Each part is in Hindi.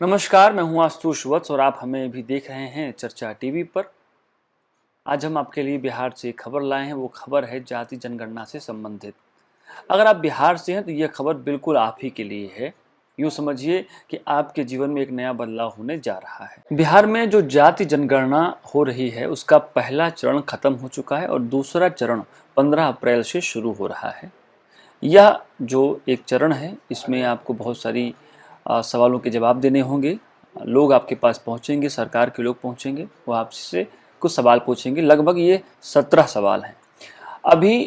नमस्कार, मैं हूं आशुतोष वत्स और आप हमें भी देख रहे हैं चर्चा टीवी पर। आज हम आपके लिए बिहार से एक खबर लाए हैं। वो खबर है जाति जनगणना से संबंधित। अगर आप बिहार से हैं तो यह खबर बिल्कुल आप ही के लिए है। यूँ समझिए कि आपके जीवन में एक नया बदलाव होने जा रहा है। बिहार में जो जाति जनगणना हो रही है उसका पहला चरण खत्म हो चुका है और दूसरा चरण 15 अप्रैल से शुरू हो रहा है। यह जो एक चरण है इसमें आपको बहुत सारी सवालों के जवाब देने होंगे। लोग आपके पास पहुंचेंगे, सरकार के लोग पहुंचेंगे, वो आपसे कुछ सवाल पूछेंगे। लगभग ये 17 सवाल हैं। अभी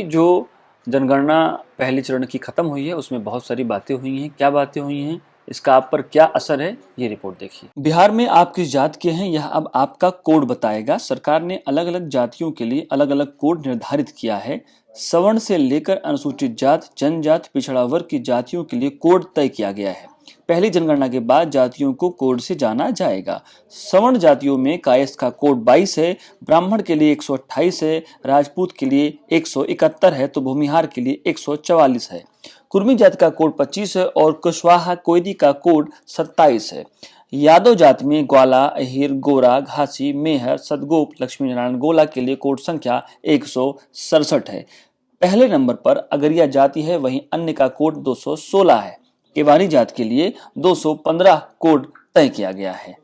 जो जनगणना पहले चरण की खत्म हुई है उसमें बहुत सारी बातें हुई हैं। क्या बातें हुई हैं, इसका आप पर क्या असर है, ये रिपोर्ट देखिए। बिहार में आप किस जात के हैं यह अब आपका कोड बताएगा। सरकार ने अलग अलग जातियों के लिए अलग अलग कोड निर्धारित किया है। सवर्ण से लेकर अनुसूचित जात, जनजात, पिछड़ा वर्ग की जातियों के लिए कोड तय किया गया है। पहली जनगणना के बाद जातियों को कोड से जाना जाएगा। सवर्ण जातियों में कायस्थ का कोड 22 है, ब्राह्मण के लिए 128 है, राजपूत के लिए 171 है तो भूमिहार के लिए 144 है। कुर्मी जाति का कोड 25 है और कुशवाहा कोयदी का कोड 27 है। यादव जाति में ग्वाला, अहिर, गोरा, घासी, मेहर, सदगोप, लक्ष्मी नारायण गोला के लिए कोड संख्या 167 है। पहले नंबर पर अगरिया जाति है, वहीं अन्य का कोड 216 है। केवारी जाति के लिए 215 कोड तय किया गया है।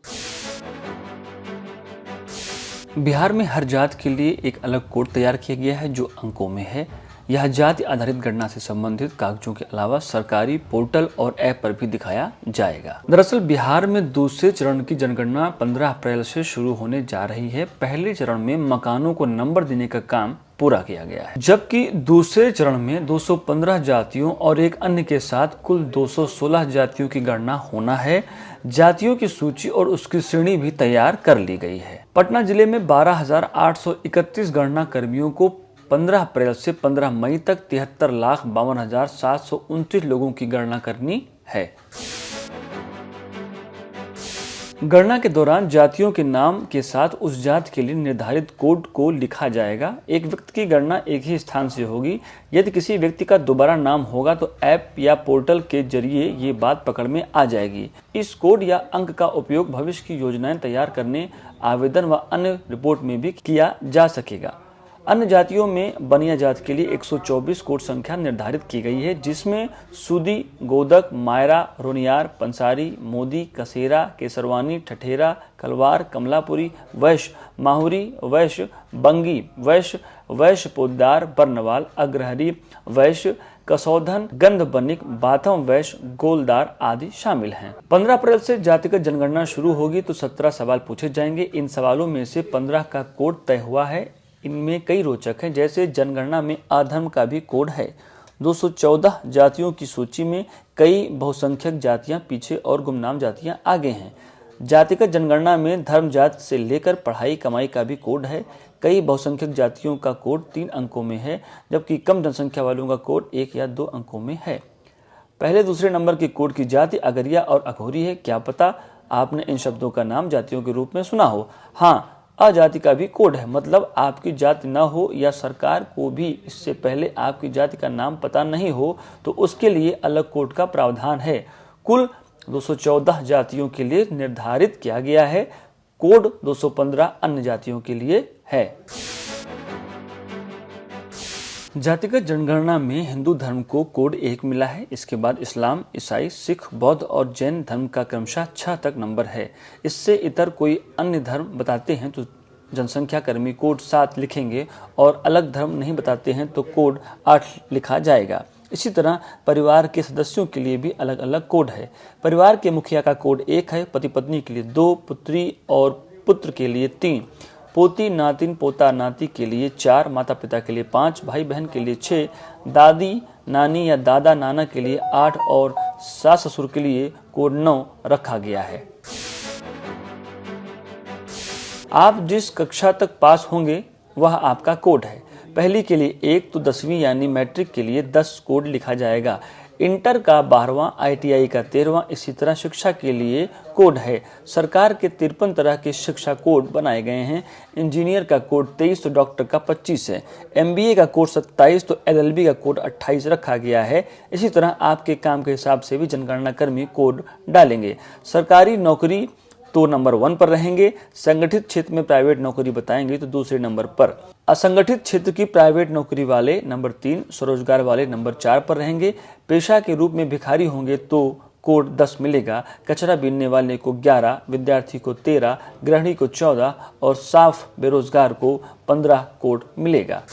बिहार में हर जाति के लिए एक अलग कोड तैयार किया गया है जो अंकों में है। यह जाति आधारित गणना से संबंधित कागजों के अलावा सरकारी पोर्टल और ऐप पर भी दिखाया जाएगा। दरअसल बिहार में दूसरे चरण की जनगणना 15 अप्रैल से शुरू होने जा रही है। पहले चरण में मकानों को नंबर देने का काम पूरा किया गया है, जबकि दूसरे चरण में 215 जातियों और एक अन्य के साथ कुल 216 जातियों की गणना होना है। जातियों की सूची और उसकी श्रेणी भी तैयार कर ली गई है। पटना जिले में 12,831 गणना कर्मियों को 15 अप्रैल से 15 मई तक 73,52,729 लोगों की गणना करनी है। गणना के दौरान जातियों के नाम के साथ उस जाति के लिए निर्धारित कोड को लिखा जाएगा। एक व्यक्ति की गणना एक ही स्थान से होगी। यदि किसी व्यक्ति का दोबारा नाम होगा तो ऐप या पोर्टल के जरिए ये बात पकड़ में आ जाएगी। इस कोड या अंक का उपयोग भविष्य की योजनाएं तैयार करने, आवेदन व अन्य रिपोर्ट में भी किया जा सकेगा। अन्य जातियों में बनिया जाति के लिए 124 कोड संख्या निर्धारित की गई है, जिसमें सूदी, गोदक, मायरा, रोनियार, पंसारी, मोदी, कसेरा, केसरवानी, ठठेरा, कलवार, कमलापुरी, वैश्य, माहुरी, वैश्य, बंगी वैश्य, वैश्य पोद्दार, बर्नवाल, अग्रहरी वैश्य, कसौधन, गंधबनिक, बाथम वैश्य, गोलदार आदि शामिल हैं। 15 अप्रैल से जातिगत जनगणना शुरू होगी तो 17 सवाल पूछे जाएंगे। इन सवालों में से 15 का कोड तय हुआ है। इनमें कई रोचक हैं, जैसे जनगणना में अधर्म का भी कोड है। 214 जातियों की सूची में कई बहुसंख्यक जातियां पीछे और गुमनाम जातियां आगे हैं। जातिगत जनगणना में धर्म, जाति से लेकर पढ़ाई कमाई का भी कोड है। कई बहुसंख्यक जातियों का कोड 3 अंकों में है, जबकि कम जनसंख्या वालों का कोड 1 या 2 अंकों में है। पहले दूसरे नंबर के कोड की जाति अगरिया और अघोरी है। क्या पता आपने इन शब्दों का नाम जातियों के रूप में सुना हो। हाँ, अजाति का भी कोड है, मतलब आपकी जाति न हो या सरकार को भी इससे पहले आपकी जाति का नाम पता नहीं हो तो उसके लिए अलग कोड का प्रावधान है। कुल 214 जातियों के लिए निर्धारित किया गया है। कोड 215 अन्य जातियों के लिए है। जातिगत जनगणना में हिंदू धर्म को कोड 1 मिला है। इसके बाद इस्लाम, ईसाई, सिख, बौद्ध और जैन धर्म का क्रमशः 6 तक नंबर है। इससे इतर कोई अन्य धर्म बताते हैं तो जनसंख्या कर्मी कोड 7 लिखेंगे और अलग धर्म नहीं बताते हैं तो कोड 8 लिखा जाएगा। इसी तरह परिवार के सदस्यों के लिए भी अलग अलग कोड है। परिवार के मुखिया का कोड 1 है, पति पत्नी के लिए 2, पुत्री और पुत्र के लिए 3, पोती नातिन पोता नाती के लिए 4, माता पिता के लिए 5, भाई बहन के लिए 6, दादी नानी या दादा नाना के लिए 8 और सास ससुर के लिए कोड 9 रखा गया है। आप जिस कक्षा तक पास होंगे वह आपका कोड है। पहली के लिए 1 तो 10वीं यानी मैट्रिक के लिए 10 कोड लिखा जाएगा। इंटर का 12वां, ITI का 13वां, इसी तरह शिक्षा के लिए कोड है। सरकार के 53 तरह के शिक्षा कोड बनाए गए हैं। इंजीनियर का कोड 23 तो डॉक्टर का 25 है। MBA का कोड 27 तो LLB का कोड 28 रखा गया है। इसी तरह आपके काम के हिसाब से भी जनगणना कर्मी कोड डालेंगे। सरकारी नौकरी तो नंबर 1 पर रहेंगे। संगठित क्षेत्र में प्राइवेट नौकरी बताएंगे तो दूसरे नंबर पर। असंगठित क्षेत्र की प्राइवेट नौकरी वाले नंबर 3, स्वरोजगार वाले नंबर 4 पर रहेंगे। पेशा के रूप में भिखारी होंगे तो कोड 10 मिलेगा। कचरा बीनने वाले को 11, विद्यार्थी को 13, गृहिणी को 14 और साफ बेरोजगार को 15 कोड मिलेगा।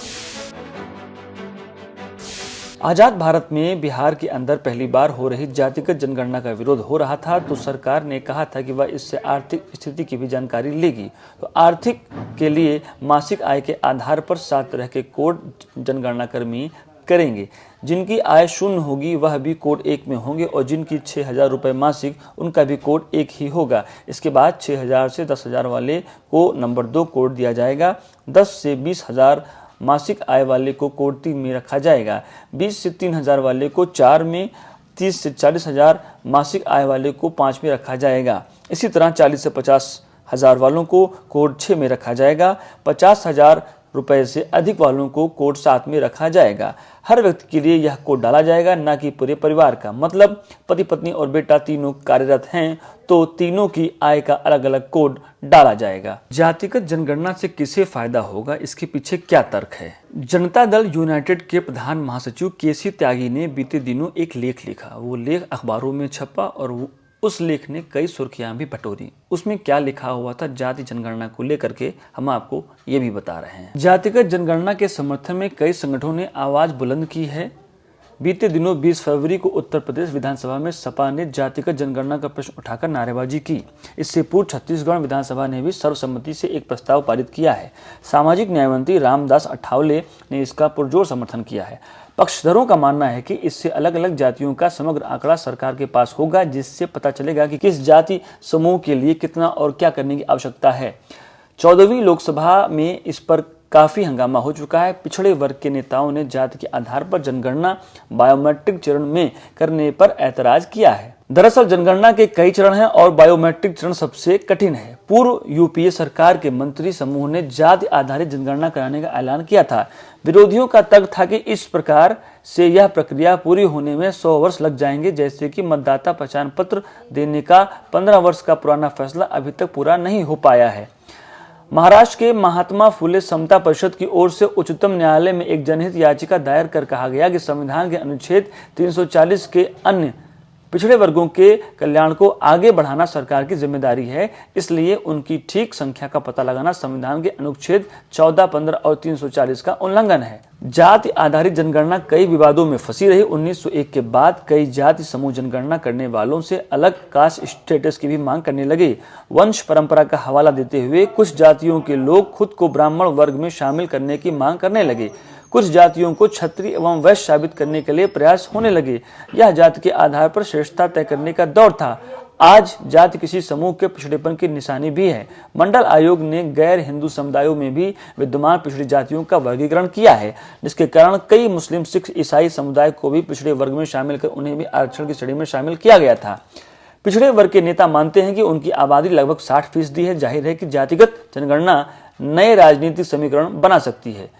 आजाद भारत में बिहार के अंदर पहली बार हो रही जातिगत जनगणना का विरोध हो रहा था, तो सरकार ने कहा था कि वह इससे आर्थिक स्थिति की भी जानकारी लेगी। तो आर्थिक के लिए मासिक आय के आधार पर 7 तरह के कोड जनगणना कर्मी करेंगे। जिनकी आय शून्य होगी वह भी कोड 1 में होंगे और जिनकी 6,000 रुपये मासिक उनका भी कोड 1 ही होगा। इसके बाद 6,000 से 10,000 वाले को नंबर 2 कोड दिया जाएगा। 10 से 20,000 मासिक आय वाले को कोड 3 में रखा जाएगा। 20 से 3,000 वाले को 4 में, 30 से 40,000 मासिक आय वाले को 5 में रखा जाएगा। इसी तरह 40 से 50,000 वालों को कोड 6 में रखा जाएगा। 50,000 रुपए से अधिक वालों को कोड 7 में रखा जाएगा। हर व्यक्ति के लिए यह कोड डाला जाएगा, न कि पूरे परिवार का। मतलब पति पत्नी और बेटा तीनों कार्यरत हैं तो तीनों की आय का अलग अलग कोड डाला जाएगा। जातिगत जनगणना से किसे फायदा होगा, इसके पीछे क्या तर्क है? जनता दल यूनाइटेड के प्रधान महासचिव KC त्यागी ने बीते दिनों एक लेख लिखा। वो लेख अखबारों में छपा और उस लेख ने कई सुर्खियां भी बटोरी। उसमें क्या लिखा हुआ था जाति जनगणना को लेकर के हम आपको ये भी बता रहे हैं। जातिगत जनगणना के समर्थन में कई संगठनों ने आवाज बुलंद की है। बीते दिनों 20 फरवरी को उत्तर प्रदेश विधानसभा में सपा ने जातिगत जनगणना का प्रश्न उठाकर नारेबाजी की। इससे पूर्व छत्तीसगढ़ विधानसभा ने भी सर्वसम्मति से एक प्रस्ताव पारित किया है। सामाजिक न्याय मंत्री रामदास अठावले ने इसका पुरजोर समर्थन किया है। पक्षधरों का मानना है कि इससे अलग अलग जातियों का समग्र आंकड़ा सरकार के पास होगा, जिससे पता चलेगा कि किस जाति समूह के लिए कितना और क्या करने की आवश्यकता है। 14वीं लोकसभा में इस पर काफी हंगामा हो चुका है। पिछड़े वर्ग के नेताओं ने जाति के आधार पर जनगणना बायोमेट्रिक चरण में करने पर ऐतराज किया है। दरअसल जनगणना के कई चरण हैं और बायोमेट्रिक चरण सबसे कठिन है। पूर्व UPA सरकार के मंत्री समूह ने जाति आधारित जनगणना कराने का ऐलान किया था। विरोधियों का तर्क था कि इस प्रकार से यह प्रक्रिया पूरी होने में 100 वर्ष लग जाएंगे, जैसे कि मतदाता पहचान पत्र देने का 15 वर्ष का पुराना फैसला अभी तक पूरा नहीं हो पाया है। महाराष्ट्र के महात्मा फुले समता परिषद की ओर से उच्चतम न्यायालय में एक जनहित याचिका दायर कर कहा गया कि संविधान के अनुच्छेद 340 के अन्य पिछड़े वर्गों के कल्याण को आगे बढ़ाना सरकार की जिम्मेदारी है, इसलिए उनकी ठीक संख्या का पता लगाना संविधान के अनुच्छेद 14, 15 और 340 का उल्लंघन है। जाति आधारित जनगणना कई विवादों में फंसी रही। 1901 के बाद कई जाति समूह जनगणना करने वालों से अलग कास्ट स्टेटस की भी मांग करने लगे। वंश परंपरा का हवाला देते हुए कुछ जातियों के लोग खुद को ब्राह्मण वर्ग में शामिल करने की मांग करने लगे। कुछ जातियों को क्षत्रिय एवं वैश्य साबित करने के लिए प्रयास होने लगे। यह जाति के आधार पर श्रेष्ठता तय करने का दौर था। आज जाति किसी समूह के पिछड़ेपन की निशानी भी है। मंडल आयोग ने गैर हिंदू समुदायों में भी विद्यमान पिछड़ी जातियों का वर्गीकरण किया है, जिसके कारण कई मुस्लिम, सिख, ईसाई समुदाय को भी पिछड़े वर्ग में शामिल कर उन्हें भी आरक्षण की श्रेणी में शामिल किया गया था। पिछड़े वर्ग के नेता मानते हैं कि उनकी आबादी लगभग 60% है। जाहिर है कि जातिगत जनगणना नए राजनीतिक समीकरण बना सकती है।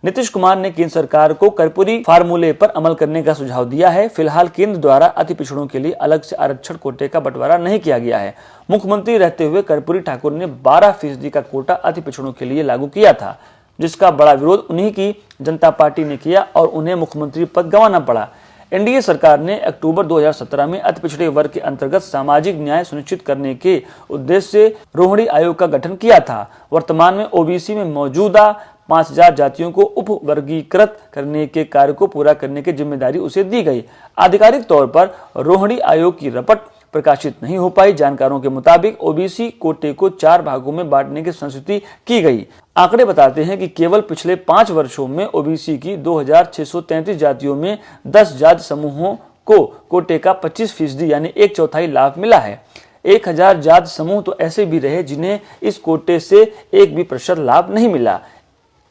नीतीश कुमार ने केंद्र सरकार को कर्पूरी फार्मूले पर अमल करने का सुझाव दिया है। फिलहाल केंद्र द्वारा अति पिछड़ों के लिए अलग से आरक्षण कोटे का बंटवारा नहीं किया गया है। मुख्यमंत्री रहते हुए कर्पूरी ठाकुर ने 12% का कोटा अति पिछड़ों के लिए लागू किया था, जिसका बड़ा विरोध उन्हीं की जनता पार्टी ने किया और उन्हें मुख्यमंत्री पद गंवाना पड़ा। NDA सरकार ने अक्टूबर 2017 में अति पिछड़े वर्ग के अंतर्गत सामाजिक न्याय सुनिश्चित करने के उद्देश्य से रोहिणी आयोग का गठन किया था। वर्तमान में OBC में मौजूदा 5,000 जातियों को उप वर्गीकृत करने के कार्य को पूरा करने की जिम्मेदारी उसे दी गई। आधिकारिक तौर पर रोहिणी आयोग की रिपोर्ट प्रकाशित नहीं हो पाई। जानकारों के मुताबिक OBC कोटे को 4 भागों में बांटने की संस्तुति की गई। आंकड़े बताते हैं कि केवल पिछले 5 वर्षों में OBC की 2,633 जातियों में 10 जाति समूहों को कोटे का 25% यानी 1/4 लाभ मिला है। 1,000 जाति समूह तो ऐसे भी रहे जिन्हें इस कोटे से 1% भी लाभ नहीं मिला।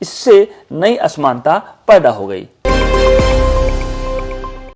इससे नई असमानता पैदा हो गई।